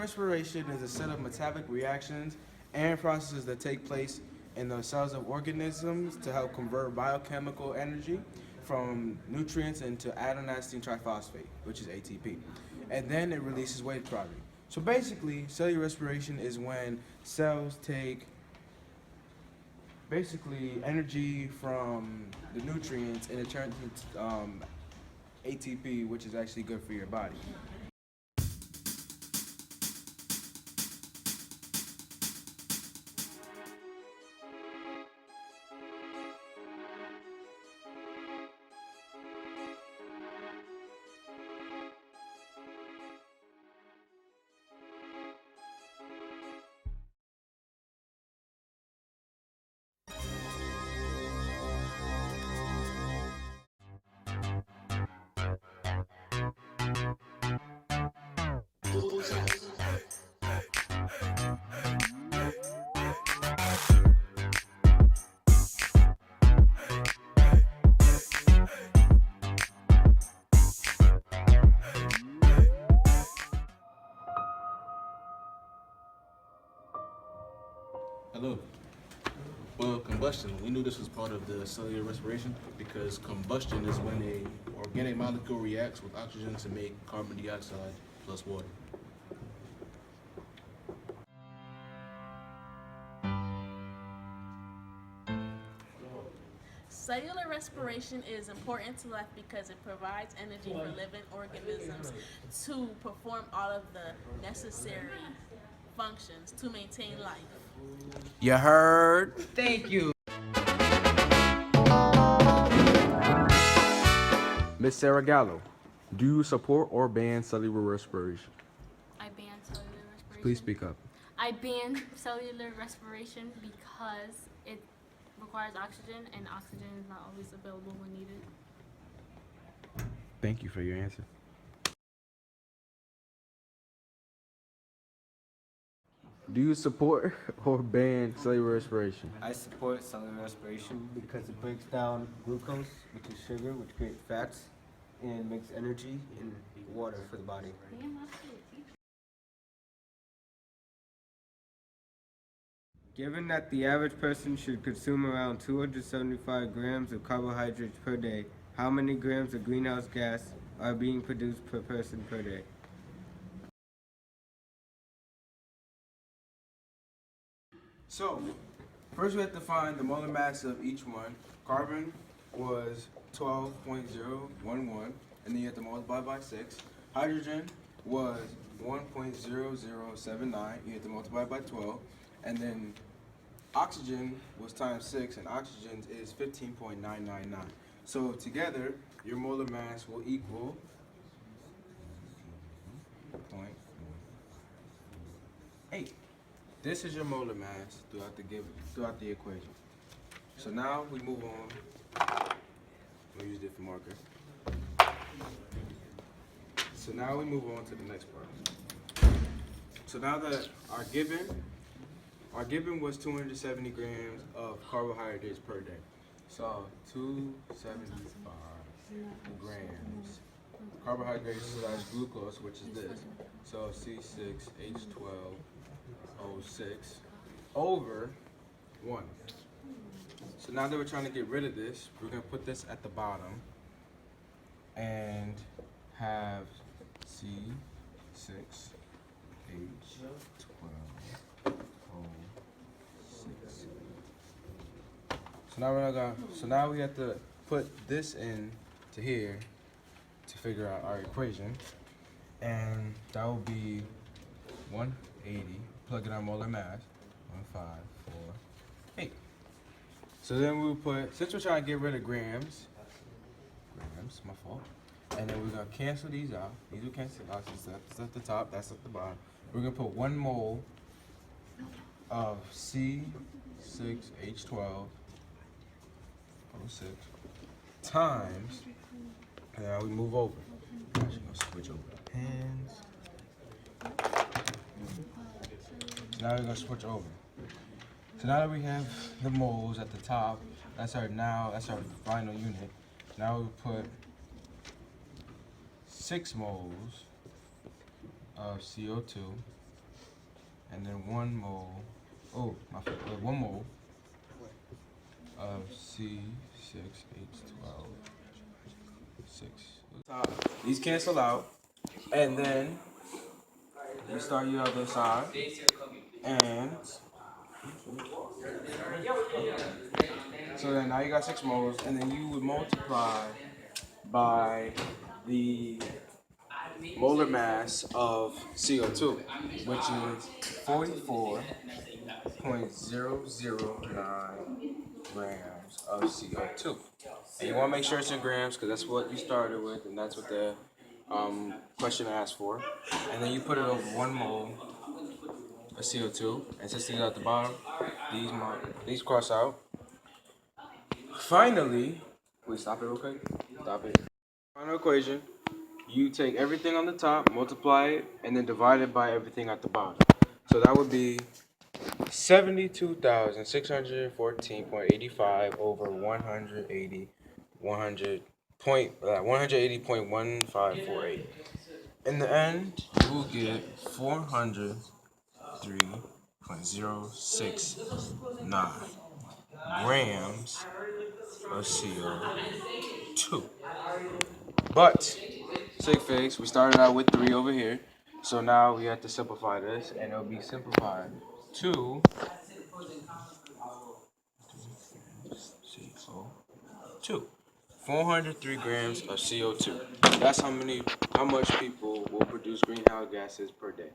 respiration is a set of metabolic reactions and processes that take place in the cells of organisms to help convert biochemical energy from nutrients into adenosine triphosphate, which is ATP. And then it releases waste product. So basically, cellular respiration is when cells take basically energy from the nutrients and it turns into ATP, which is actually good for your body. Hello. Well, combustion. We knew this was part of the cellular respiration because combustion is when a organic molecule reacts with oxygen to make carbon dioxide plus water. Cellular respiration is important to life because it provides energy for living organisms to perform all of the necessary functions to maintain life. You heard? Thank you. Miss Sarah Gallo, do you support or ban cellular respiration? I ban cellular respiration. Please speak up. I ban cellular respiration because it requires oxygen, and oxygen is not always available when needed. Thank you for your answer. Do you support or ban cellular respiration? I support cellular respiration because it breaks down glucose, which is sugar, which creates fats, and makes energy and water for the body. Given that the average person should consume around 275 grams of carbohydrates per day, how many grams of greenhouse gas are being produced per person per day? So, first we have to find the molar mass of each one. Carbon was 12.011, and then you have to multiply by 6. Hydrogen was 1.0079, you have to multiply by 12. And then oxygen was times 6, and oxygen is 15.999. So together, your molar mass will equal 0.8. This is your molar mass throughout the equation. So now we move on. We'll use a different marker. So now we move on to the next part. So now that our given was 270 grams of carbohydrates per day. So 275 grams. Carbohydrates slash glucose, which is this. So C6H12O6 over 1. So now that we're trying to get rid of this, we're going to put this at the bottom and have C6H12O6. So now we have to put this in to here to figure out our equation, and that will be 180. Plug in our molar mass, 1548. So then we'll put, since we're trying to get rid of grams, my fault. And then we're gonna cancel these out. These will cancel out. That's at the top, that's at the bottom. We're gonna put 1 mole of C6H12O6 times, and now we move over. Actually, gonna switch over the pens. So now we're gonna switch over. So now that we have the moles at the top, that's our final unit. Now we put 6 moles of CO2 and then 1 mole. Oh, my fault. 1 mole of C6H12. 6. These cancel out, and then you start your other side, and so then now you got 6 moles, and then you would multiply by the molar mass of CO2, which is 44.009 grams of CO2. And you want to make sure it's in grams because that's what you started with, and that's what the question asked for. And then you put it over 1 mole of CO2, and since these are at the bottom, these cross out. Finally, wait, stop it real quick. Stop it. Final equation. You take everything on the top, multiply it, and then divide it by everything at the bottom. So that would be 72,614.85 over 180.1548. In the end, you will get 403.069 grams of CO2. But Stupeflix, we started out with 3 over here, so now we have to simplify this, and it'll be simplified to 403 grams of CO2. That's how much people will produce greenhouse gases per day.